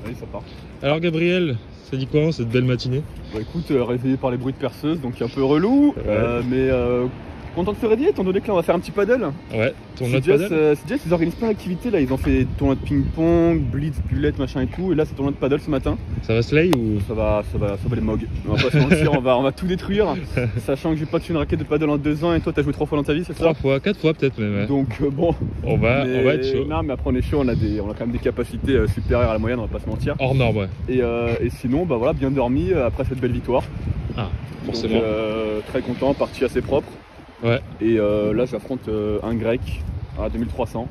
Allez, ça part. Alors Gabriel, ça dit quoi cette belle matinée? Bah écoute, réveillé par les bruits de perceuse, donc un peu relou, Ouais. mais content de se réveiller, étant donné que là on va faire un petit paddle. Ouais, tournoi de paddle. CJS, ils organisent plein d'activités là, ils ont fait tournoi de ping-pong, blitz, bullet, machin et tout, et là c'est tournoi de paddle ce matin. Ça va slay ou? Ça va les mogs. On va pas se mentir, on va tout détruire, sachant que j'ai pas touché une raquette de paddle en 2 ans et toi t'as joué 3 fois dans ta vie, c'est ça? 3 fois, 4 fois peut-être même. Ouais. Donc bon, On va être chaud. Non mais après on est chaud, on a quand même des capacités supérieures à la moyenne, on va pas se mentir. Hors norme, ouais. Et sinon, bah voilà, bien dormi après cette belle victoire. Ah, forcément. Donc, très content, partie assez propre. Ouais. Et là j'affronte un grec à 2300.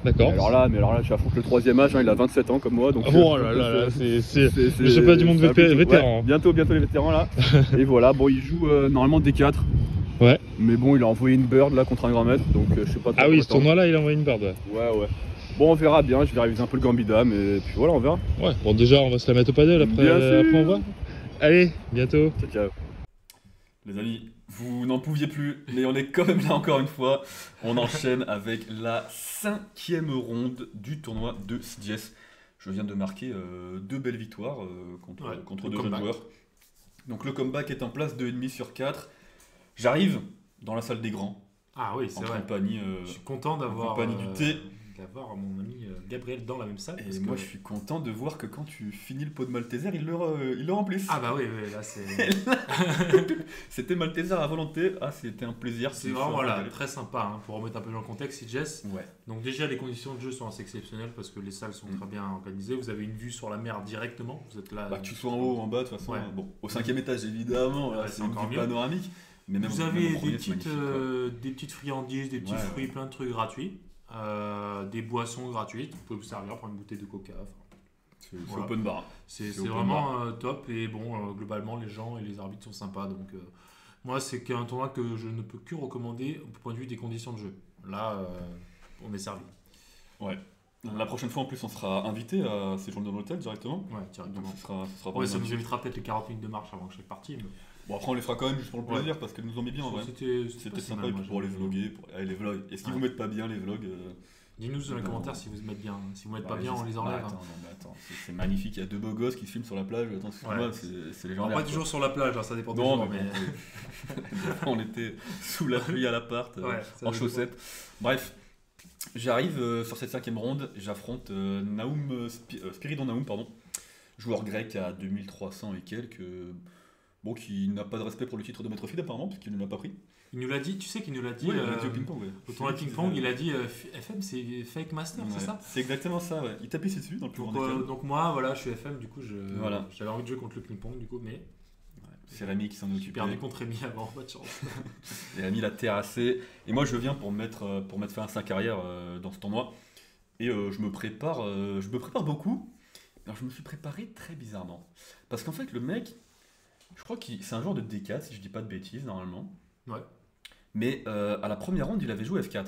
D'accord. Alors là j'affronte le 3e âge, hein, il a 27 ans comme moi. Donc, oh là là, c'est le championnat du monde vétéran. Ouais, bientôt les vétérans là. Et voilà, bon il joue normalement D4. Ouais. Mais bon il a envoyé une bird là contre un grand maître, donc je sais pas trop. Ah oui, ce tournoi là il a envoyé une bird. Ouais. Bon on verra bien, je vais réviser un peu le gambidam et puis voilà on verra. Ouais, bon déjà on va se la mettre au paddle après on voit. Allez, bientôt. Ciao. Les amis, vous n'en pouviez plus, mais on est quand même là encore une fois. On enchaîne avec la 5e ronde du tournoi de CJS. Je viens de marquer 2 belles victoires contre 2 jeunes joueurs. Donc le comeback est en place, 2,5 sur 4. J'arrive dans la salle des grands. Ah oui, c'est vrai. Je suis content d'avoir du thé. D'avoir mon ami Gabriel dans la même salle. Et moi je suis content de voir que quand tu finis le pot de Malteser, il le remplissent. Ah bah oui, là c'est... C'était Malteser à volonté, c'était un plaisir. C'est vraiment très sympa, hein, pour remettre un peu dans le contexte, CJS. Ouais. Donc déjà les conditions de jeu sont assez exceptionnelles parce que les salles sont très bien organisées. Vous avez une vue sur la mer directement. Vous êtes là. Que tu sois en haut ou en bas de toute façon. Ouais. Bon, au 5e étage évidemment, c'est une vue panoramique. Mais même vous avez des petites friandises, des petits fruits, plein de trucs gratuits. Des boissons gratuites, vous pouvez vous servir, prendre une bouteille de coca. C'est open bar. C'est vraiment top et bon, globalement les gens et les arbitres sont sympas. Donc moi c'est un tournoi que je ne peux que recommander au point de vue des conditions de jeu. Là on est servi. Ouais. La prochaine fois en plus on sera invité à séjourner dans l'hôtel directement. Ouais, directement. Donc, ça nous évitera peut-être les 40 minutes de marche avant chaque partie. Mais... Bon après on les fera quand même juste pour le plaisir parce qu'elles nous ont mis bien en vrai. C'était sympa pour les vloguer. Les vlogs. Est-ce qu'ils vous mettent pas bien les vlogs Dis-nous dans les commentaires si vous mettent bien. Si vous mettent pas bien, on les enlève. Attends, c'est magnifique. Il y a 2 beaux gosses qui se filment sur la plage. Attends, excuse-moi, c'est légendaire. Pas toujours sur la plage, ça dépend des jours. Mais... on était sous la pluie à l'appart, en chaussettes. Bref, j'arrive sur cette 5e ronde. J'affronte Spiridon Naoum, joueur grec à 2300 et quelques. Bon, qui n'a pas de respect pour le titre de maître fide apparemment, puisqu'il ne l'a pas pris. Il nous l'a dit, tu sais qu'il nous l'a dit. Ouais, au ping-pong, au tournoi de ping-pong, il a dit FM c'est fake master, c'est ça? C'est exactement ça, ouais. Il tapait dessus dans le plus grand des donc moi, voilà, je suis FM, du coup, j'avais envie de jouer contre le ping-pong, du coup, mais. C'est Rémi qui s'en occupe. J'ai perdu contre Rémi avant, pas de chance. Et Rémi l'a terrassé. Et moi, je viens pour mettre fin à sa carrière dans ce tournoi. Et je me prépare beaucoup. Alors, je me suis préparé très bizarrement. Parce qu'en fait, le mec, je crois que c'est un joueur de D4, si je dis pas de bêtises, normalement. Ouais. Mais à la première ronde, il avait joué F4.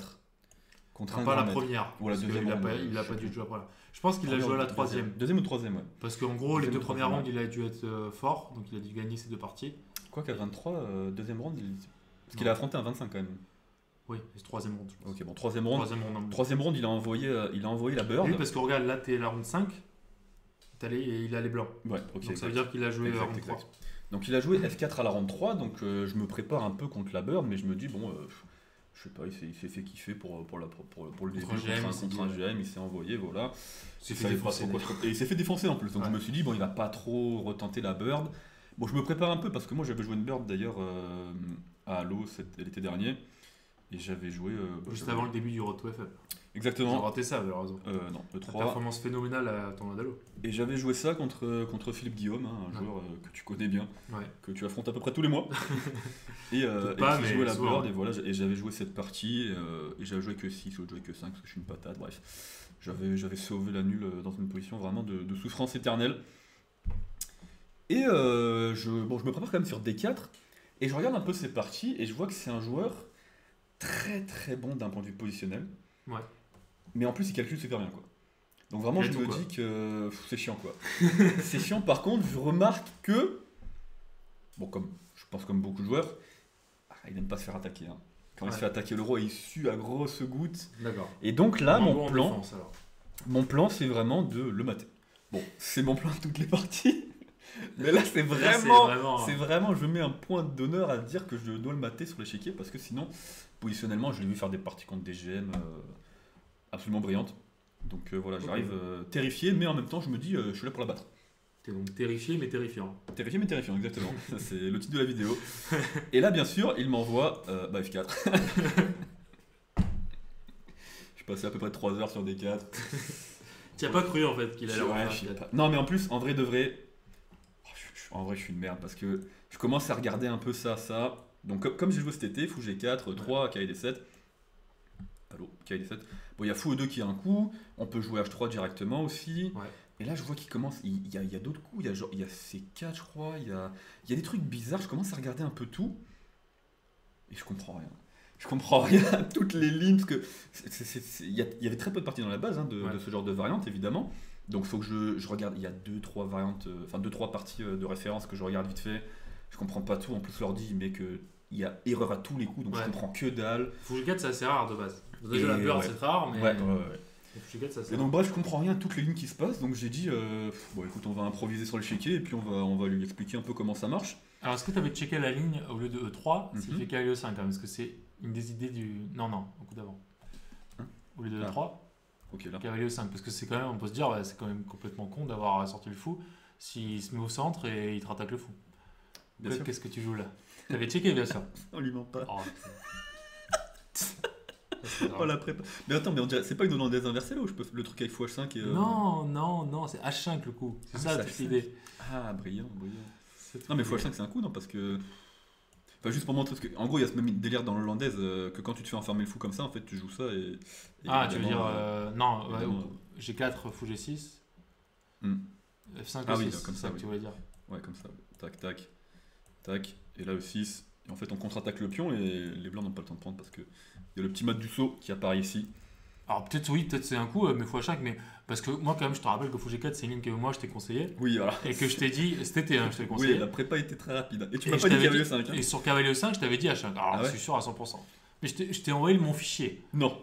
Pas la première. Ou la deuxième. Il a pas dû jouer après. Je pense qu'il a joué à la 3e. Deuxième ou 3e, ouais. Parce qu'en gros, les 2 premières rondes, il a dû être fort. Donc il a dû gagner ces 2 parties. Quoi qu'à 23, deuxième ronde, parce qu'il a affronté un 25 quand même. Oui, c'est 3e ronde. Ok, bon, 3e ronde, il a envoyé la bird. Oui, parce que regarde, là, t'es la ronde 5. Et il a les blancs. Ouais, ok. Donc ça veut dire qu'il a joué la ronde 3. Donc il a joué F4 à la ronde 3, donc je me prépare un peu contre la bird, mais je me dis, bon, je sais pas, il s'est fait kiffer pour le début, contre un GM, il s'est envoyé, voilà. Il s'est fait défoncer en plus, donc je me suis dit, bon, il va pas trop retenter la bird. Bon, je me prépare un peu, parce que moi j'avais joué une bird d'ailleurs à Halo l'été dernier, et j'avais joué... juste avant le début du Road to FF. Exactement. J'ai raté ça, malheureusement. Non, le 3. Performance phénoménale à ton Halo. Et j'avais joué ça contre Philippe Guillaume, un joueur que tu connais bien, que tu affrontes à peu près tous les mois. et qui jouait la board, et voilà, et j'avais joué cette partie, et j'avais joué que 6, je jouais que 5 parce que je suis une patate, bref. J'avais sauvé la nulle dans une position vraiment de souffrance éternelle. Et je me prépare quand même sur D4, et je regarde un peu ces parties, et je vois que c'est un joueur très très bon d'un point de vue positionnel. Ouais. Mais en plus, il calcule super bien, quoi. Donc vraiment, je me dis que c'est chiant, quoi. C'est chiant. Par contre, je remarque que, bon, je pense comme beaucoup de joueurs, il n'aime pas se faire attaquer. Hein. Quand il se fait attaquer le roi, il sue à grosses gouttes. D'accord. Et donc là, mon plan, défense, mon plan, c'est vraiment de le mater. Bon, c'est mon plan de toutes les parties. Mais là, c'est vraiment, je mets un point d'honneur à dire que je dois le mater sur l'échiquier parce que sinon, positionnellement, je l'ai vu faire des parties contre des GM absolument brillantes. Donc voilà, j'arrive terrifié, mais en même temps, je me dis, je suis là pour la battre. T'es donc terrifié, mais terrifiant. Terrifié, mais terrifiant, exactement. Ça, c'est le titre de la vidéo. Et là, bien sûr, il m'envoie F4. Je passais à peu près 3 heures sur D4. Tu n'as pas cru en fait qu'il allait avoir F4. Non, mais en plus, en vrai de vrai, je suis une merde parce que je commence à regarder un peu ça. Donc, comme j'ai joué cet été, fou G4, 3, KD7. Allô, KD7. Bon, il y a fou E2 qui a un coup. On peut jouer H3 directement aussi. Ouais. Et là, je vois qu'il commence. Il y a d'autres coups. Il y a C4, je crois. Il y a des trucs bizarres. Je commence à regarder un peu tout. Et je comprends rien. Je comprends rien à toutes les lignes. Parce que il y avait très peu de parties dans la base de ce genre de variante, évidemment. Donc, il faut que je regarde. Il y a 2-3 variantes. Enfin, 2-3 parties de référence que je regarde vite fait. Je comprends pas tout. En plus, l'ordi, mais qu'il y a erreur à tous les coups. Donc, je comprends que dalle. Fou G4, c'est assez rare de base. Déjà, la peur, c'est rare, mais. Et donc bref, je comprends rien à toutes les lignes qui se passent, donc j'ai dit bon écoute, on va improviser sur l'échiquier et puis on va lui expliquer un peu comment ça marche. Alors est-ce que tu avais checké la ligne au lieu de E3 s'il fait KLE5 quand même, parce que c'est une des idées du... Non, au coup d'avant. Au lieu de E3, KLE5, parce que c'est quand même, on peut se dire, c'est quand même complètement con d'avoir sorti le fou s'il se met au centre et il te rattaque le fou. Qu'est-ce que tu joues là? Tu avais checké bien sûr. On lui ment pas. Oh la prépa. Mais attends, mais on dirait, c'est pas une hollandaise inversée là où je peux le truc avec fou-H5 et Non, c'est H5 le coup. C'est ça toute l'idée. Ah, brillant. Non, mais fou-H5 c'est un coup, non? Parce que. Enfin, juste pour montrer, parce que en gros, il y a ce même délire dans l'hollandaise que quand tu te fais enfermer le fou comme ça, en fait, tu joues ça et tu veux dire. G4, fou G6. F5 ah G6, oui, comme ça, tu voulais dire. Ouais, comme ça. Tac. Et là, E6. Et en fait, on contre-attaque le pion et les blancs n'ont pas le temps de prendre parce que. Il y a le petit mode du saut qui apparaît ici. Alors peut-être c'est un coup, mais fou H5, mais parce que moi quand même je te rappelle que fou G4 c'est une ligne que moi je t'ai conseillé. Oui, voilà. Et que je t'ai dit, cet été je t'ai conseillé. Oui, la prépa était très rapide. Et tu m'as pas dit cavalier 5. Et sur cavalier 5, je t'avais dit H5. Alors je suis sûr à 100%. Mais je t'ai envoyé mon fichier. Non,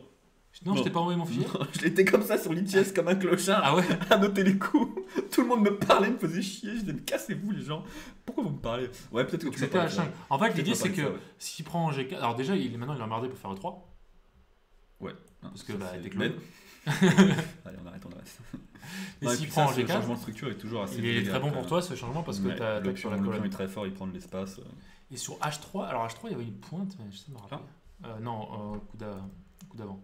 je t'ai pas envoyé mon fichier. Non, je l'étais comme ça sur l'ITS comme un clochard. Ah ouais. À noter les coups. Tout le monde me parlait, me faisait chier. Je disais, mais cassez-vous les gens. Pourquoi vous me parlez? Ouais, peut-être que tu c'était H5. En fait, l'idée c'est que s'il prend G4. Alors déjà, maintenant il est emmerdé pour faire E3. Ouais. Parce que t'es clone. Allez, on arrête. Et s'il prend G4, le changement de structure est toujours assez. Il est très bon pour toi ce changement parce que t'as sur la colonne. Le est très fort, il prend de l'espace. Et sur H3, alors H3 il y avait une pointe, mais je sais pas me rappeler. Non, coup d'avant.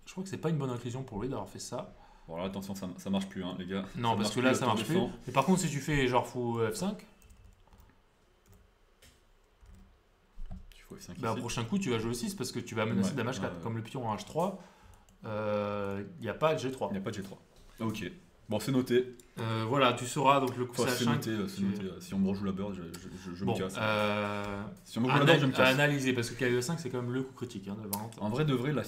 Je crois que c'est pas une bonne inclusion pour lui d'avoir fait ça. Bon là attention, ça marche plus les gars. Non, parce que là ça marche plus. Mais par contre si tu fais genre fou F5. Au prochain coup, tu vas jouer 6 parce que tu vas menacer dame H4. Comme le pion en H3, il n'y a pas de G3. Il n'y a pas de G3. Ok. Bon, c'est noté. Voilà, tu sauras donc le coup c'est H5. C'est noté. Si on me rejoue la bird, je me casse. Si on me rejoue la bird, je me casse. À analyser parce que KLE5, c'est quand même le coup critique de variante. En vrai, de vrai, là,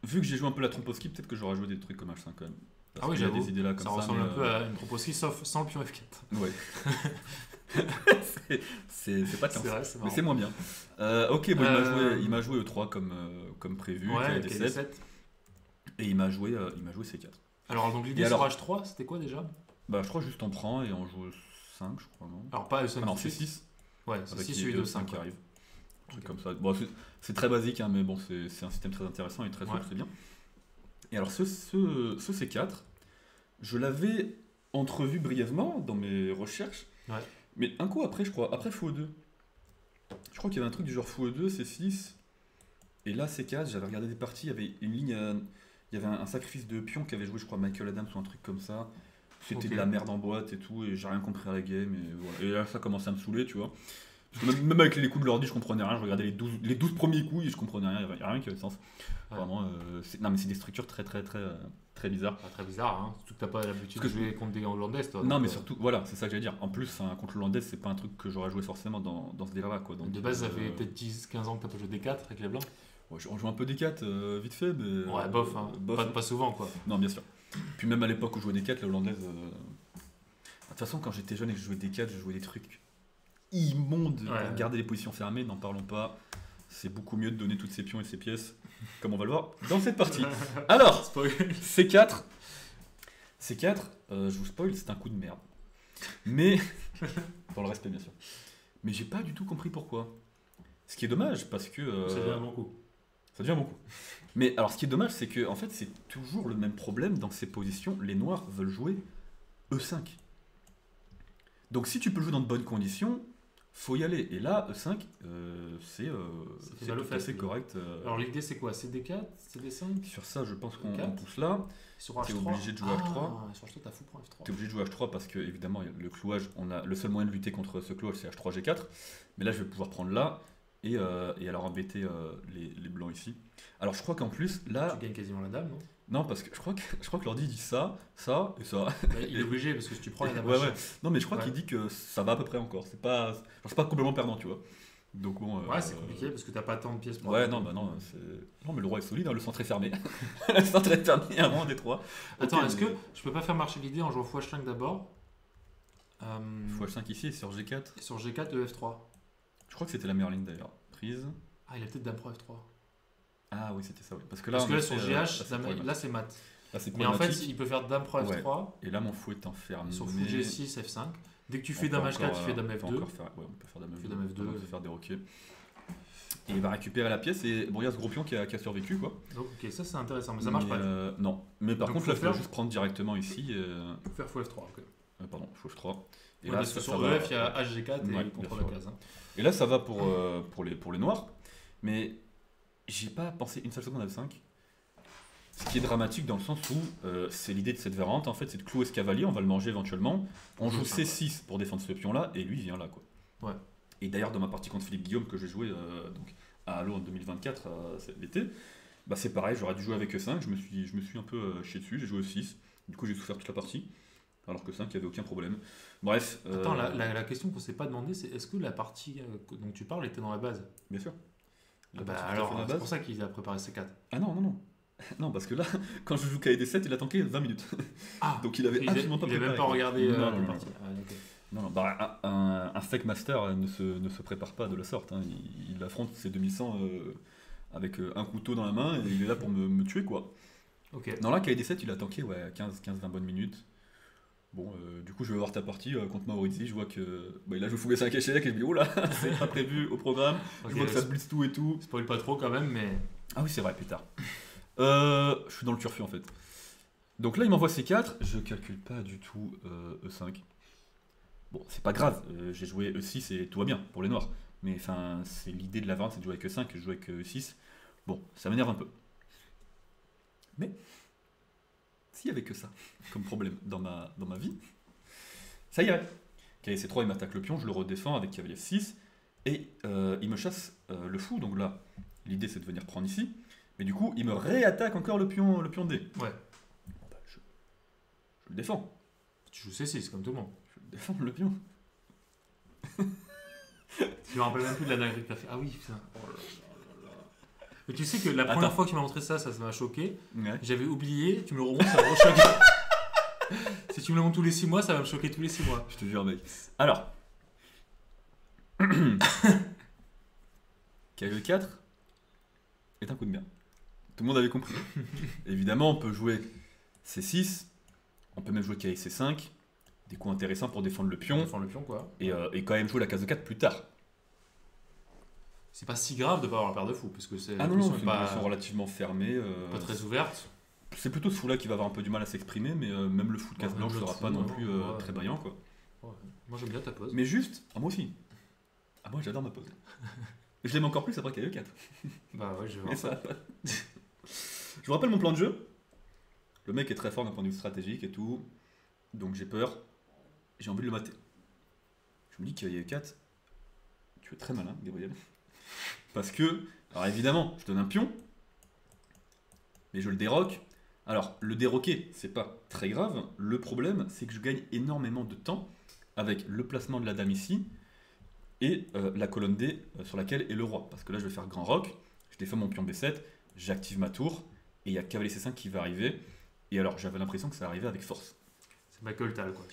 vu que j'ai joué un peu la tromposki, peut-être que j'aurais joué des trucs comme H5 quand même. Parce oui, j'avoue. Des idées là comme ça ressemble un peu à une tromposki sauf sans le pion F4. Ouais. c'est pas de chance, vrai, mais c'est moins bien. Ok, bon, il m'a joué E3 comme prévu, KD7. Et il m'a joué C4. Alors donc l'idée sur H3, c'était quoi déjà? Bah je crois juste on prend et on joue 5, je crois, non? Alors pas E5, non, c'est 6. Ouais, c'est 6 celui de 5 qui arrive. Un truc comme ça. Bon, c'est très basique, mais bon, c'est un système très intéressant et très souple, c'est bien. Et alors ce C4, je l'avais entrevu brièvement dans mes recherches. Ouais. Mais un coup après, je crois, après fou E2. Je crois qu'il y avait un truc du genre fou E2, C6. Et là, C4, j'avais regardé des parties, il y avait une ligne, il y avait un sacrifice de pion qu'avait joué, je crois, Michael Adams ou un truc comme ça. C'était de la merde en boîte et tout, et j'ai rien compris à la game. Et, voilà. Et là, ça commençait à me saouler, tu vois. Parce que même avec les coups de l'ordi, je comprenais rien. Je regardais les 12 premiers coups et je comprenais rien, il n'y avait rien qui avait de sens. Ouais. Vraiment, non, mais c'est des structures très bizarres. Pas très bizarre, hein. Surtout que t'as pas l'habitude de jouer contre des hollandaises, toi. Non, mais surtout, voilà, c'est ça que j'allais dire. En plus, contre l'hollandaise, c'est pas un truc que j'aurais joué forcément dans ce délire-là, quoi. Donc, de base, ça fait peut-être 10-15 ans que t'as pas joué D4 avec les blancs. Ouais, on joue un peu D4 vite fait, mais. Ouais, bof, hein. Pas souvent, quoi. Non, bien sûr. Puis même à l'époque où je jouais D4, la hollandaise. De toute façon, quand j'étais jeune et que je jouais D4, je jouais des trucs immondes. Pour garder les positions fermées, n'en parlons pas. c'est beaucoup mieux de donner toutes ses pions et ses pièces, comme on va le voir dans cette partie. Alors, C4, je vous spoil, c'est un coup de merde. Mais, dans le respect bien sûr. Mais j'ai pas du tout compris pourquoi. Ce qui est dommage, parce que... ça devient un bon coup. Ça devient beaucoup. Mais alors, ce qui est dommage, c'est que en fait, c'est toujours le même problème dans ces positions. Les noirs veulent jouer E5. Donc, si tu peux jouer dans de bonnes conditions, faut y aller. Et là, E5, c'est tout à fait correct. Alors, l'idée, c'est quoi? CD4, CD5? Sur ça, je pense qu'on pousse là. Sur H3. T'es obligé de jouer H3. Sur H3, t'as fou pour F3. T'es obligé de jouer H3 parce que, évidemment, le clouage, le seul moyen de lutter contre ce clouage, c'est H3, G4. Mais là, je vais pouvoir prendre là. Et alors embêter les blancs ici. Alors je crois qu'en plus là... Tu gagnes quasiment la dame, non? Non, parce que je crois que l'ordi dit ça et ça. Bah, il est obligé parce que si tu prends la dame... Ouais. Non mais je crois qu'il dit que ça va à peu près encore. C'est pas complètement perdant, tu vois. Donc bon... Ouais, c'est compliqué parce que t'as pas tant de pièces pour... Ouais, non, mais le roi est solide, hein, le centre est fermé. Le centre est fermé avant des 3. Attends, est-ce que je peux pas faire marcher l'idée en jouant Fh5 d'abord? Fh5 ici et sur G4. Et sur G4, EF3. Je crois que c'était la meilleure ligne d'ailleurs. Prise. Ah, il a peut-être dame pro F3. Ah oui, c'était ça, oui. Parce que là sur GH, là c'est mat. Mais en fait, il peut faire dame pro F3. Et là, mon fou est enfermé. Sur fou G6, F5. Dès que tu fais dame H4, tu fais dame F2. On peut faire dame F2. On peut faire des roquets. Et il va récupérer la pièce. Et bon, il y a ce gros pion qui a survécu, quoi. Donc, ok, ça c'est intéressant, mais ça marche pas. Non. Mais par contre, là, il faut juste prendre directement ici. Faut faire fou F3, ok. Pardon, fou F3. Et là, sur EF, il y a HG4 et il contrôle la case. Et là, ça va pour les noirs. Mais j'ai pas pensé une seule seconde à F5. Ce qui est dramatique dans le sens où c'est l'idée de cette variante, en fait, c'est de clouer ce cavalier, on va le manger éventuellement. On joue C6 pour défendre ce pion-là, et lui, il vient là, quoi. Ouais. Et d'ailleurs, dans ma partie contre Philippe Guillaume, que j'ai joué donc, à Halo en 2024, l'été, bah, c'est pareil, j'aurais dû jouer avec E5, je me suis un peu chié dessus, j'ai joué E6, du coup j'ai souffert toute la partie. Alors que 5, il n'y avait aucun problème. Bref. Attends, la question qu'on ne s'est pas demandé, c'est est-ce que la partie dont tu parles était dans la base? Bien sûr. Alors, c'est pour ça qu'il a préparé C4. Ah non. Non, parce que là, quand je joue KD7, il a tanké 20 minutes. Ah, donc il avait absolument pas préparé. Il n'avait même pas regardé la partie. Non, bah, un fake master ne se prépare pas de la sorte. Hein. Il affronte ses 2100 avec un couteau dans la main et il est là pour me tuer, quoi. Okay. Non, là, KD7, il a tanké 15-20 bonnes minutes. Bon, du coup, je vais voir ta partie contre Maurizi. Je vois que il a joué fou 5 échecs et je me dis, oh là, c'est pas prévu au programme. Okay, je vois que ça se blitz tout et tout. Spoil pas trop quand même, mais. Ah oui, c'est vrai, plus tard. Je suis dans le turfu en fait. Donc là, il m'envoie C4. Je calcule pas du tout E5. Bon, c'est pas grave. J'ai joué E6 et tout va bien pour les noirs. Mais enfin, c'est l'idée de la variante, c'est de jouer avec E5 et de jouer avec E6. Bon, ça m'énerve un peu. Mais. S'il n'y avait que ça comme problème dans ma vie, ça irait. Cavalier C3, il m'attaque le pion, je le redéfends avec cavalier F6, et il me chasse le fou, donc là, l'idée c'est de venir prendre ici, mais du coup, il me réattaque encore le pion D. Ouais. Bon, bah, je le défends. Tu joues C6, comme tout le monde. Je défends le pion. Je me rappelle même plus de la dinguerie que tu as fait. Ah oui, putain. Oh là là. Mais tu sais que la première fois que tu m'as montré ça m'a choqué. Ouais. J'avais oublié, tu me le remontes, ça va me choquer. Si tu me le montres tous les 6 mois, ça va me choquer tous les 6 mois. Je te jure, mec. Alors. KE4 est un coup de merde. Tout le monde avait compris. Évidemment, on peut jouer C6, on peut même jouer KE C5. Des coups intéressants pour défendre le pion. Défendre le pion, quoi. Et quand même jouer la case de 4 plus tard. C'est pas si grave de pas avoir la paire de fous, parce que c'est non, sont relativement fermées. Pas très ouvertes. C'est plutôt ce fou-là qui va avoir un peu du mal à s'exprimer, mais même le fou de case blanche ne sera pas non plus très brillant, quoi. Ouais. Moi j'aime bien ta pose. Mais juste, moi aussi. Moi j'adore ma pose. Je l'aime encore plus après qu'il y a eu 4. Bah ouais, je vais voir ça. Je vous rappelle mon plan de jeu. Le mec est très fort d'un point de vue stratégique et tout, donc j'ai peur. J'ai envie de le mater. Je me dis qu'il y a eu 4. Tu es très malin, Gabriel. Parce que, alors évidemment, je donne un pion, mais je le déroque. Alors, le déroquer, c'est pas très grave. Le problème, c'est que je gagne énormément de temps avec le placement de la dame ici et la colonne D sur laquelle est le roi. Parce que là, je vais faire grand roc, je défends mon pion B7, j'active ma tour, et il y a cavalier C5 qui va arriver. Et alors, j'avais l'impression que ça arrivait avec force. C'est Michael Tal, quoi.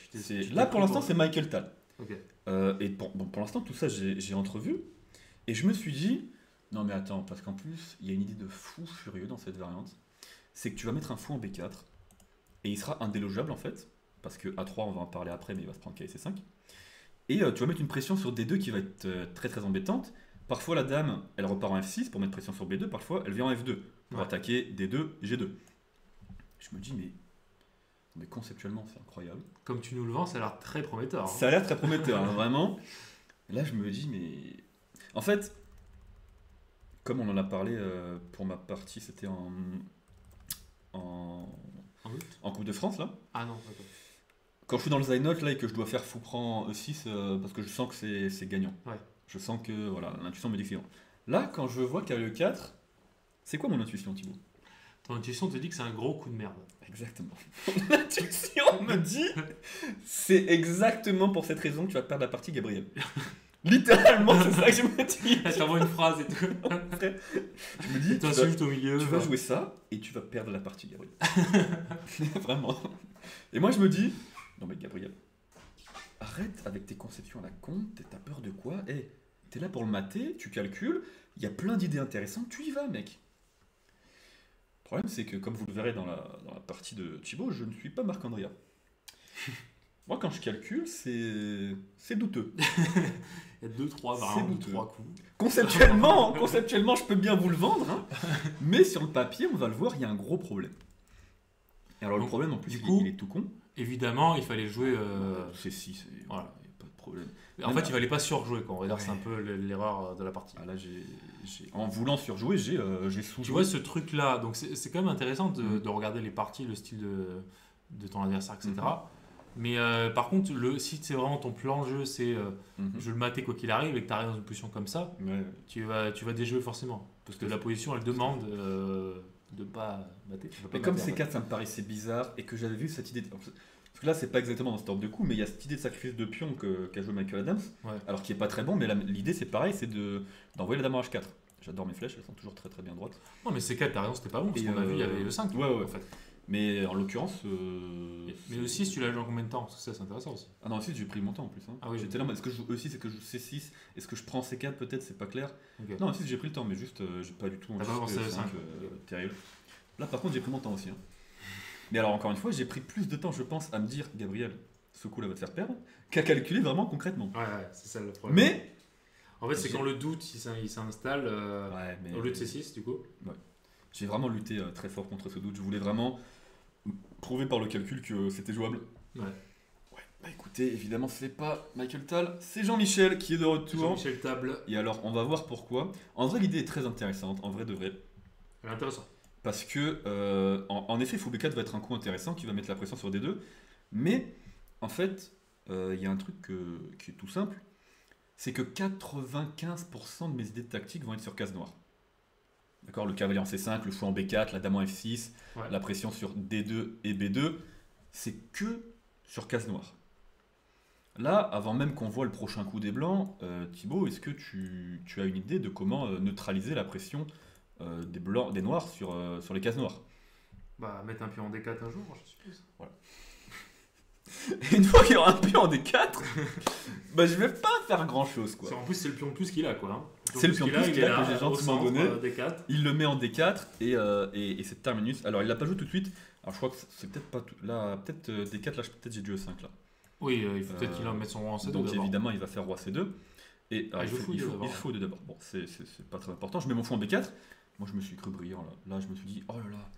Là, pour l'instant, c'est Michael Tal. Okay. Et pour l'instant, tout ça, j'ai entrevu. Et je me suis dit, Non mais attends, parce qu'en plus, il y a une idée de fou furieux dans cette variante. C'est que tu vas mettre un fou en B4, et il sera indélogeable en fait, parce que A3, on va en parler après, mais il va se prendre KC5. Et tu vas mettre une pression sur D2 qui va être très très embêtante. Parfois la dame, elle repart en F6 pour mettre pression sur B2, parfois elle vient en F2 pour attaquer D2, G2. Je me dis, mais conceptuellement, c'est incroyable. Comme tu nous le vends, ça a l'air très prometteur. Hein. Ça a l'air très prometteur, hein, vraiment. Et là, je me dis, mais... En fait, comme on en a parlé pour ma partie, c'était en Coupe de France, là. Ah non, d'accord. Quand je suis dans le Zainot, là, et que je dois faire fou prend E6, parce que je sens que c'est gagnant. Ouais. Je sens que, voilà, l'intuition me dit que c'est gagnant. Là, quand je vois qu'il y a le 4, c'est quoi mon intuition, Thibaut? Ton intuition te dit que c'est un gros coup de merde. Exactement. Mon intuition me dit, c'est exactement pour cette raison que tu vas perdre la partie, Gabriel. Littéralement, c'est ça que je me dis. Elle t'envoie une phrase et tout. Je me dis, tu, au milieu, tu vas jouer ça et tu vas perdre la partie, Gabriel. Vraiment. Et moi, je me dis, non mais Gabriel, arrête avec tes conceptions à la con, t'as peur de quoi? T'es là pour le mater, tu calcules, il y a plein d'idées intéressantes, tu y vas, mec. Le problème, c'est que, comme vous le verrez dans la partie de Thibaut, je ne suis pas Marc-Andrea. Moi, quand je calcule, c'est douteux. Il y a 2-3 variantes, 3 coups. Conceptuellement, je peux bien vous le vendre, hein, mais sur le papier, on va le voir, il y a un gros problème. Et alors, le problème, en plus, il est tout con. Évidemment, il fallait jouer... C'est 6, voilà, il n'y a pas de problème. En fait, il ne fallait pas surjouer, quoi. On va dire que c'est un peu l'erreur de la partie. Ah, là, en voulant surjouer, j'ai sous-joué. Tu vois ce truc-là, donc c'est quand même intéressant de regarder les parties, le style de ton adversaire, etc. Mais par contre, si c'est vraiment ton plan de jeu, c'est je vais le mater quoi qu'il arrive et que tu arrives dans une position comme ça, tu vas déjouer forcément. Parce que la position, elle demande de ne pas mater. Mais comme C4, ça me paraissait bizarre et que j'avais vu cette idée... Parce que là, c'est pas exactement dans cet ordre de coup, mais il y a cette idée de sacrifice de pion qu'a joué Michael Adams, alors qui est pas très bon, mais l'idée c'est pareil, c'est d'envoyer la dame en H4. J'adore mes flèches, elles sont toujours très très bien droites. Non, mais C4, t'as raison, c'était pas bon, parce qu'on a vu, il y avait le 5. Ouais, en fait. Mais en l'occurrence. Mais aussi, si tu l'as joué en combien de temps? Parce que ça, c'est intéressant aussi. Ah non, aussi, j'ai pris mon temps en plus. Hein. Ah oui, j'étais là, est-ce que je joue E6, est-ce que je joue C6, est-ce que je prends C4 peut-être, c'est pas clair. Okay. Non, aussi, j'ai pris le temps, mais juste, j'ai pas du tout anticipé E5. Terrible. Là, par contre, j'ai pris mon temps aussi. Hein. Mais alors, encore une fois, j'ai pris plus de temps, je pense, à me dire, Gabriel, ce coup-là va te faire perdre, qu'à calculer vraiment concrètement. Ouais, c'est ça le problème. Mais. En fait, c'est quand le doute il s'installe au lieu de C6, du coup. Ouais. J'ai vraiment lutté très fort contre ce doute. Je voulais vraiment prouver par le calcul que c'était jouable. Ouais. Bah écoutez, évidemment, c'est pas Michael Tal, c'est Jean-Michel qui est de retour. Jean-Michel Table. Et alors, on va voir pourquoi. En vrai, l'idée est très intéressante, en vrai de vrai. Elle est intéressante. Parce que, en effet, Fou B4 va être un coup intéressant qui va mettre la pression sur D2. Mais, en fait, il y a un truc qui est tout simple. C'est que 95% de mes idées de tactique vont être sur case noire. D'accord, le cavalier en C5, le fou en B4, la dame en F6, la pression sur D2 et B2, c'est que sur case noire. Là, avant même qu'on voit le prochain coup des blancs, Thibaut, est-ce que tu as une idée de comment neutraliser la pression des noirs sur les cases noires? Bah, mettre un pion en D4 un jour, je suppose. Voilà. Et une fois qu'il y aura un pion en D4, bah je vais pas faire grand chose quoi. En plus c'est le pion de plus qu'il a quoi. Hein. C'est le pion de plus qu'il a que j'ai gentiment donné. Il le met en D4 et c'est terminus. Alors il l'a pas joué tout de suite. Alors je crois que c'est peut-être pas tout. Là peut-être D4 là peut-être j'ai du E5 là. Oui il faut peut-être qu'il en mette son roi en C2. Donc évidemment il va faire roi C2. Et alors, il faut D d'abord. Bon c'est pas très important. Je mets mon fou en B4. Moi je me suis cru brillant là. Là je me suis dit oh là là.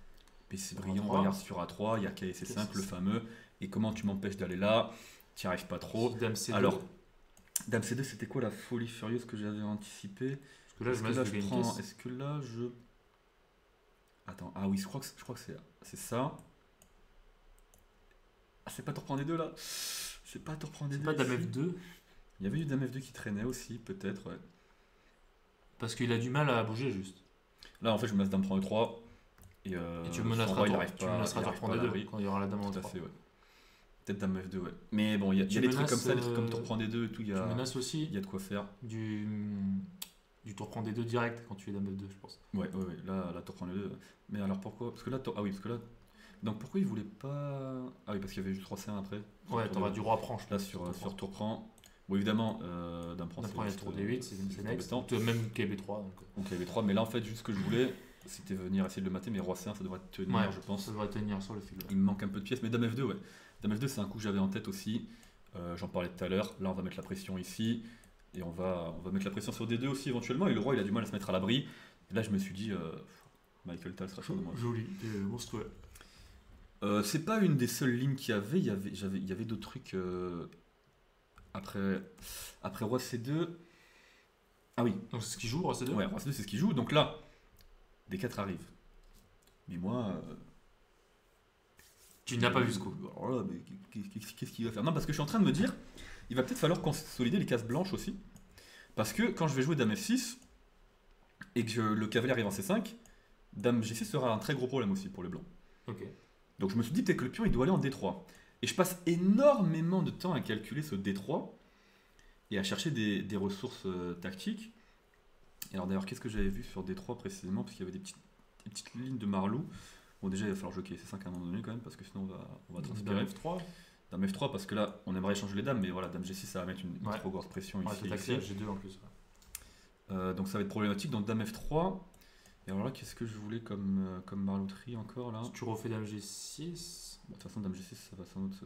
Mais c'est brillant. Regarde sur A3 il y a KC5 le fameux. Et comment tu m'empêches d'aller là? Tu n'y arrives pas trop. Dame C2. Alors, Dame C2, c'était quoi la folie furieuse que j'avais anticipée? Parce que là, je prends. Est-ce que là, je. Attends, ah oui, je crois que c'est ça. Ah, c'est pas tour prendre les deux là? C'est pas tour prendre les deux. C'est pas Dame F2? Il y avait du Dame F2 qui traînait aussi, peut-être, ouais. Parce qu'il a du mal à bouger juste. Là, en fait, je me laisse Dame prendre 3. Et tu menaceras de reprendre les deux quand il y aura la Dame en 3. Tout à fait, ouais. Peut-être Dame F2, ouais. Mais bon, il y a des trucs comme ça, des trucs comme tour prend des deux et tout. Tu menaces aussi. Il y a de quoi faire. Du tour prend des deux direct quand tu es Dame F2, je pense. Ouais. Là, tour prend les deux. Mais alors pourquoi? Parce que là, donc pourquoi il voulait pas. Ah oui, parce qu'il y avait juste 3C1 après. Ouais, t'auras du roi prend. Là, sur tour prend. Bon, évidemment, Dame prend il y a le tour D8, c'est next. Même KB3. Donc KB3, mais là, en fait, juste ce que je voulais, c'était venir essayer de le mater, mais Roi C1, ça devrait tenir, je pense. Ça devrait tenir sur le fil. Il me manque un peu de pièces, mais Dame F2, ouais. Dame F2, c'est un coup que j'avais en tête aussi. J'en parlais tout à l'heure. Là, on va mettre la pression ici. Et on va mettre la pression sur D2 aussi, éventuellement. Et le roi, il a du mal à se mettre à l'abri. Et là, je me suis dit, Michael Tal sera chaud de moi. Joli, monstrueux. C'est pas une des seules lignes qu'il y avait. Il y avait d'autres trucs. Après Roi C2. Ah oui. Donc c'est ce qu'il joue, Roi C2 Ouais, Roi C2, c'est ce qu'il joue. Donc là, D4 arrive. Mais moi. Tu n'as pas vu ce coup. Alors là, mais qu'est-ce qu'il va faire? Non, parce que je suis en train de me dire, il va peut-être falloir consolider les cases blanches aussi. Parce que quand je vais jouer Dame F6 et que le cavalier arrive en C5, Dame G6 sera un très gros problème aussi pour les blancs. Ok. Donc je me suis dit peut-être que le pion il doit aller en D3. Et je passe énormément de temps à calculer ce D3 et à chercher des ressources tactiques. Et alors d'ailleurs, qu'est-ce que j'avais vu sur D3 précisément? Parce qu'il y avait des petites lignes de Marlou. Bon, déjà, il va falloir joker C5 à un moment donné quand même, parce que sinon on va transpirer. Dame F3 Dame F3, parce que là, on aimerait changer les dames, mais voilà, Dame G6, ça va mettre une trop grosse pression ici. G2 en plus. Donc ça va être problématique. Donc Dame F3. Et alors là, qu'est-ce que je voulais comme marlouterie encore là? Si tu refais Dame G6. Bon, de toute façon, Dame G6, ça va sans doute.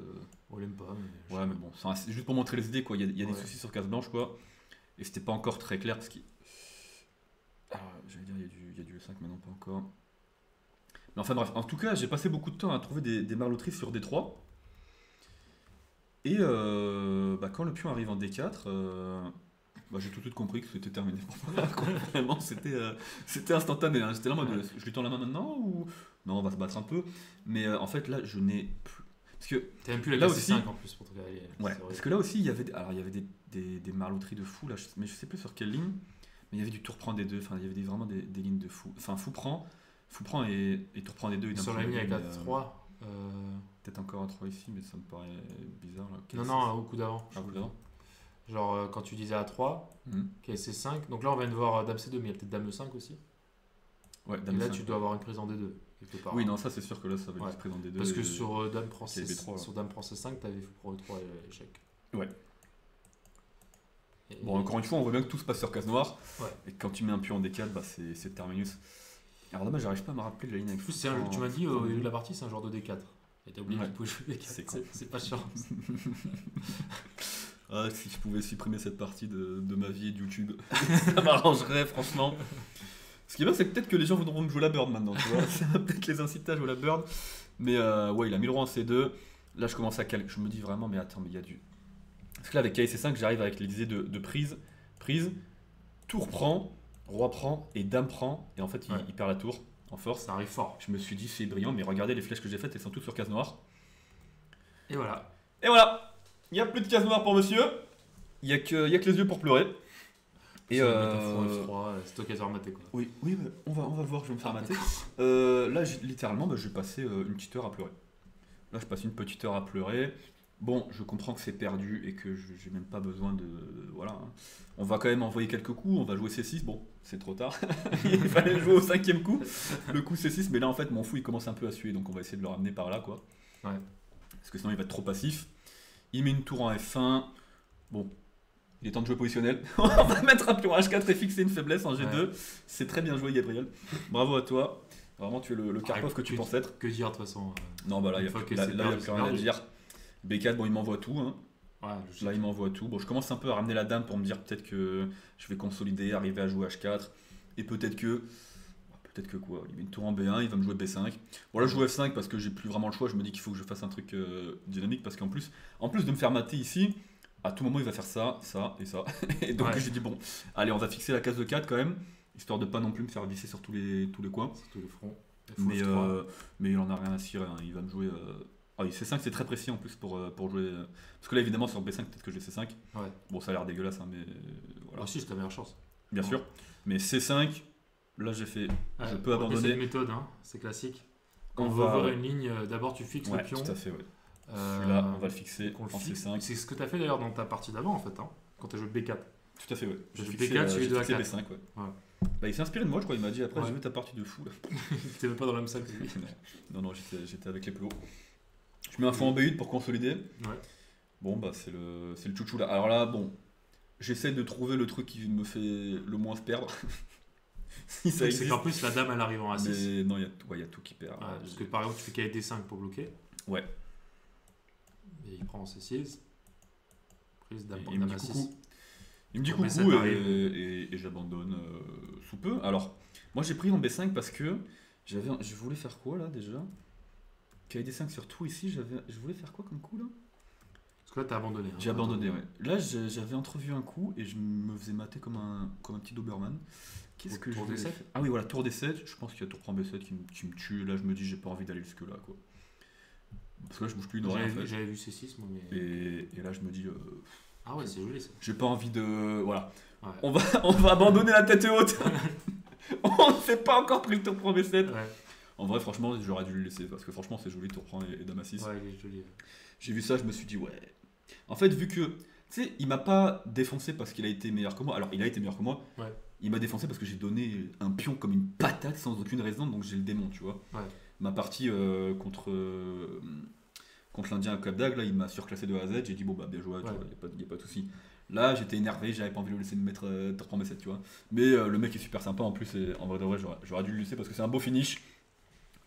On l'aime pas. Mais ouais, mais bon, c'est juste pour montrer les idées, quoi. Il y a des soucis sur case blanche, quoi. Et c'était pas encore très clair, parce qu'il. Alors, j'allais dire, il y a du E5, mais non, pas encore. Mais enfin, bref, en tout cas, j'ai passé beaucoup de temps à trouver des marlouteries sur D3. Et quand le pion arrive en D4. J'ai tout de suite compris que c'était terminé. Vraiment, c'était instantané. Hein. J'étais là en mode, je lui tends la main maintenant ou non, on va se battre un peu. Mais en fait, là, je n'ai plus. Parce que t'as même plus la case C5 en plus pour te cavalier. Ouais. Parce que là aussi, il y avait des marlouteries de fou là, mais je sais plus sur quelle ligne. Mais il y avait du tour prend des deux. Enfin, il y avait vraiment des lignes de fou. Enfin, fou prend et tour prend des deux. Sur la ligne avec la 3. Peut-être encore un 3 ici, mais ça me paraît bizarre. Là. Non, au coup d'avant. Au coup d'avant. Genre quand tu disais A3, KC5, donc là on vient de voir Dame C2, mais il y a peut-être Dame E5 aussi. Ouais, Dame et là E5, tu dois avoir une prise en D2 quelque part. Oui, non, ça c'est sûr que là ça va être prise en D2. Parce que sur Dame prend C5, t'avais fou pro E3 et échec. Ouais. Encore une fois, on voit bien que tout se passe sur case noire. Ouais. Et quand tu mets un pion en D4, c'est terminus. Alors dommage, j'arrive pas à me rappeler de la ligne avec plus. Tu m'as dit au début de la partie, c'est un genre de D4. Et t'as oublié que tu pouvais jouer D4. C'est pas chiant. Ah, si je pouvais supprimer cette partie de ma vie et de YouTube, ça m'arrangerait franchement. Ce qui est bien, c'est que peut-être que les gens voudront me jouer la bird maintenant, tu vois. Ça va peut-être les inciter à jouer la bird. Mais il a mis le roi en C2. Là, je commence à calculer. Je me dis vraiment, mais attends, mais il y a du. Parce que là, avec KC5, j'arrive avec l'idée de prise. Tour prend, roi prend et dame prend. Et en fait, il perd la tour en force. Ça arrive fort. Je me suis dit, c'est brillant, mais regardez les flèches que j'ai faites, elles sont toutes sur case noire. Et voilà. Il n'y a plus de case noire pour monsieur. Il n'y a que les yeux pour pleurer. Et c'est toi qui as maté quoi. Oui, on va voir, je vais me faire mater. Là, littéralement, je vais passer une petite heure à pleurer. Là, je passe une petite heure à pleurer. Bon, je comprends que c'est perdu et que j'ai même pas besoin de... Voilà. On va quand même envoyer quelques coups, on va jouer C6. Bon, c'est trop tard. Il fallait jouer au 5e coup. Le coup C6, mais là, en fait, mon fou, il commence un peu à suer. Donc, on va essayer de le ramener par là, quoi. Ouais. Parce que sinon, il va être trop passif. Il met une tour en F1. Bon, il est temps de jouer positionnel. On va mettre un pion H4 et fixer une faiblesse en G2. Ouais. C'est très bien joué, Gabriel. Bravo à toi. Vraiment, tu es le Karpov que tu penses être. Que dire de toute façon. Non, bah là, il n'y a plus rien à dire. B4, bon, il m'envoie tout. Hein. Ouais, là, il m'envoie tout. Bon, je commence un peu à ramener la dame pour me dire peut-être que je vais consolider, arriver à jouer H4. Et peut-être que quoi, il met une tour en B1, il va me jouer B5. Bon là je joue F5 parce que j'ai plus vraiment le choix, je me dis qu'il faut que je fasse un truc dynamique parce qu'en plus de me faire mater ici, à tout moment il va faire ça et ça. Et donc j'ai dit bon, allez on va fixer la case de 4 quand même, histoire de pas non plus me faire visser sur tous les coins. Sur tous les fronts. Mais il en a rien à cirer, hein. Il va me jouer... C5 c'est très précis en plus pour jouer... Parce que là évidemment sur B5 peut-être que j'ai C5. Ouais. Bon ça a l'air dégueulasse, hein, mais voilà. Si, c'est ta meilleure chance. Bien sûr, mais C5... Là j'ai fait, je peux abandonner. C'est une méthode, hein. C'est classique. Quand on veut voir une ligne, d'abord tu fixes le pion. Tout à fait, ouais. Celui-là, on va le fixer en C5. C'est ce que tu as fait d'ailleurs dans ta partie d'avant en fait, hein, quand tu as joué B4. Tout à fait, ouais. J'ai joué B4, j'ai joué A4. B5, ouais. Bah, il s'est inspiré de moi, je crois. Il m'a dit après, j'ai vu ta partie de fou là. T'étais même pas dans la même salle que lui. Non, j'étais avec les plus hauts. Je mets un fond en B8 pour consolider. Ouais. Bon, bah, c'est le chouchou là. Alors là, bon, j'essaie de trouver le truc qui me fait le moins perdre. Si ça existe. C'est qu'en plus, la dame, elle arrive en A6. Mais non, il y a tout qui perd. Parce que par exemple, tu fais KD 5 pour bloquer. Ouais. Et il prend C6. Prise dame pour dame A6. Il me dit coucou et j'abandonne sous peu. Alors, moi j'ai pris en B5 parce que je voulais faire quoi là déjà? KD5 sur tout ici, je voulais faire quoi comme coup là? Parce que là t'as abandonné. J'ai abandonné, ouais. Là j'avais entrevu un coup et je me faisais mater comme un petit Doberman. Qu'est-ce que tour D7? Ah oui, voilà, tour D7. Je pense qu'il y a tour prend B7 qui me tue. Là je me dis, j'ai pas envie d'aller jusque là quoi. Parce que là je bouge plus une oreille en fait. J'avais vu C6 moi, mais. Et là je me dis. Ah ouais, c'est joli ça. J'ai pas envie de. Voilà. Ouais. On va abandonner la tête haute. On ne s'est pas encore pris le tour prend B7. Ouais. En vrai, franchement, j'aurais dû le laisser parce que franchement, c'est joli tour prend et dame A6. Ouais, il est joli. J'ai vu ça, je me suis dit, ouais. En fait, vu que. Tu sais, il m'a pas défoncé parce qu'il a été meilleur que moi. Alors, il a été meilleur que moi. Ouais. Il m'a défoncé parce que j'ai donné un pion comme une patate sans aucune raison, donc j'ai le démon, tu vois. Ouais. Ma partie contre l'Indien à Cap d'Agde, là, il m'a surclassé de A à Z. J'ai dit, bon, bah, bien joué, il n'y a pas de souci. Là, j'étais énervé, j'avais pas envie de le laisser me mettre tour prend B7, tu vois. Mais le mec est super sympa en plus, et en vrai de vrai, j'aurais dû le laisser parce que c'est un beau finish.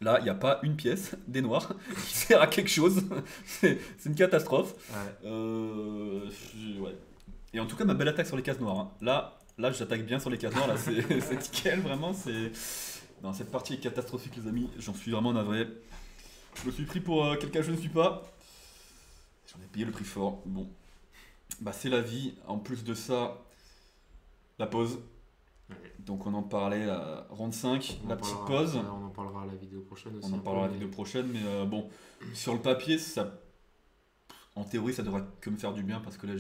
Là, il n'y a pas une pièce des noirs qui sert à quelque chose. C'est une catastrophe. Ouais. Ouais. Et en tout cas, ma belle attaque sur les cases noires. Hein. Là, j'attaque bien sur les cases noires. Là, c'est nickel, vraiment. Non, cette partie est catastrophique, les amis. J'en suis vraiment navré. Je me suis pris pour quelqu'un que je ne suis pas. J'en ai payé le prix fort. Bon. Bah, c'est la vie. En plus de ça, la pause. Donc on en parlait à round 5, la petite pause. On en parlera à la vidéo prochaine aussi. On en parlera à la vidéo prochaine, mais bon, sur le papier, en théorie, ça devrait que me faire du bien parce que là,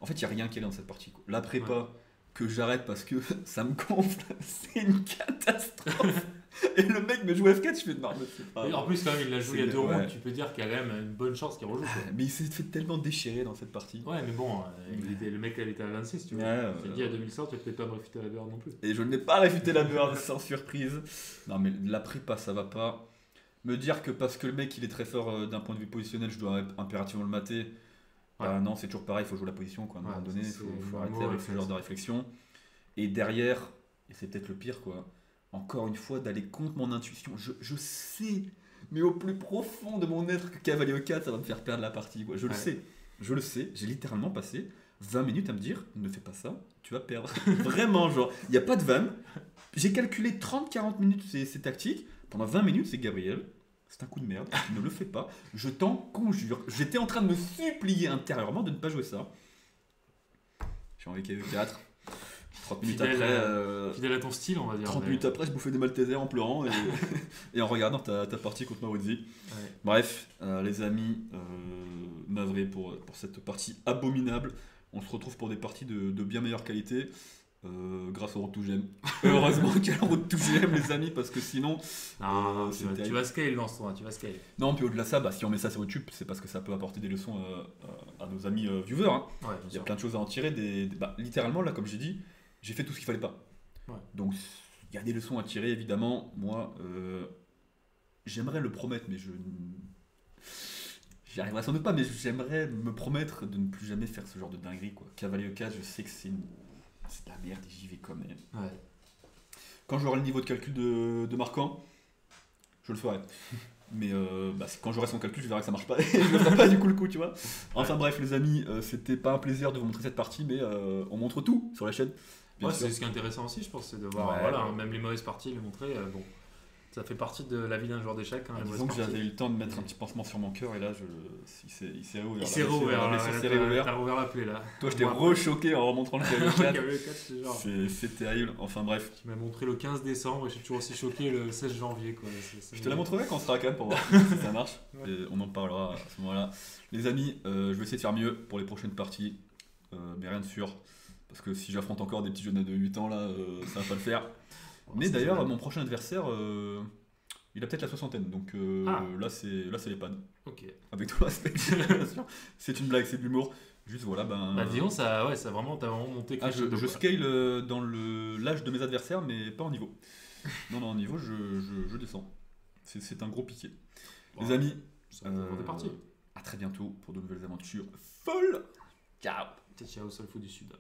en fait, il n'y a rien qui est là dans cette partie. Quoi. La prépa, que j'arrête parce que ça me gonfle, c'est une catastrophe. Et le mec me joue F4, je fais non, mais c'est pas. En plus, quand même, il l'a joué il y a 2 rounds, tu peux dire qu'il y a quand même une bonne chance qu'il rejoue. Mais il s'est fait tellement déchirer dans cette partie. Ouais, mais bon, le mec, elle était à 26, tu vois. J'ai dit à 2100, tu vas peut-être pas me réfuter la beurre non plus. Et je n'ai pas réfuté la beurre sans surprise. Non, mais la prépa, ça va pas. Me dire que parce que le mec, il est très fort d'un point de vue positionnel, je dois impérativement le mater. Non, c'est toujours pareil, il faut jouer la position. Quoi. À un moment donné, il faut arrêter avec ce genre de réflexion. Et derrière, et c'est peut-être le pire, quoi. Encore une fois, d'aller contre mon intuition. Je sais, mais au plus profond de mon être, que cavalier E4, ça va me faire perdre la partie. Quoi. Je le sais. J'ai littéralement passé 20 minutes à me dire, ne fais pas ça, tu vas perdre. Vraiment, genre, il n'y a pas de vanne. J'ai calculé 30-40 minutes, c'est tactique. Pendant 20 minutes, c'est Gabriel. C'est un coup de merde, ne le fais pas. Je t'en conjure. J'étais en train de me supplier intérieurement de ne pas jouer ça. J'ai envie qu'il y ait 4. 30 minutes après. Fidèle à ton style, on va dire. 30 minutes après, je bouffais des Maltesers en pleurant et en regardant ta partie contre Maurizi. Ouais. Bref, les amis, navrés pour cette partie abominable. On se retrouve pour des parties de bien meilleure qualité. Grâce au road to GM. Heureusement qu'il y a le road to GM, les amis, parce que sinon. Non, tu vas scale dans ce tournoi, tu vas scale. Non, puis au-delà de ça, si on met ça sur YouTube, c'est parce que ça peut apporter des leçons à nos amis viewers. Hein. Ouais, il y a plein de choses à en tirer. Littéralement, là, comme j'ai dit, j'ai fait tout ce qu'il fallait pas. Ouais. Donc, il y a des leçons à tirer, évidemment. Moi, j'aimerais le promettre, mais j'y arriverai sans doute pas, mais j'aimerais me promettre de ne plus jamais faire ce genre de dinguerie. Quoi. Cavalier 4, je sais que c'est de la merde et j'y vais quand même. Ouais. Quand j'aurai le niveau de calcul de Marquand, je le ferai. Mais quand j'aurai son calcul, je verrai que ça marche pas et je ne ferai pas du coup le coup, tu vois. Enfin bref, les amis, c'était pas un plaisir de vous montrer cette partie, mais on montre tout sur la chaîne. C'est ce qui est intéressant aussi, je pense, c'est de voir même les mauvaises parties, les montrer. Bon. Ça fait partie de la vie d'un joueur d'échecs. Hein, disons que j'avais eu le temps de mettre un petit pancement sur mon cœur et là, il s'est réouvert. Il s'est réouvert. T'as rouvert la plaie là. Toi, je t'ai rechoqué en remontrant le cavalier 4. C'est terrible. Enfin bref. Tu m'as montré le 15 décembre et je suis toujours aussi choqué le 16 janvier. Quoi. Je te la montrerai quand on sera à Cannes pour voir si ça marche. Et on en parlera à ce moment-là. Les amis, je vais essayer de faire mieux pour les prochaines parties. Mais rien de sûr. Parce que si j'affronte encore des petits jeunes de 8 ans là, ça va pas le faire. Mais d'ailleurs, mon prochain adversaire, il a peut-être la soixantaine, donc là c'est les pannes. Ok. Avec tout l'aspect, bien sûr. C'est une blague, c'est de l'humour. Juste voilà, disons, t'as vraiment monté. Je scale dans l'âge de mes adversaires, mais pas en niveau. Non, en niveau, je descends. C'est un gros piqué. Les amis. C'est parti. très bientôt pour de nouvelles aventures folles. Ciao. Ciao, Solfou du Sud.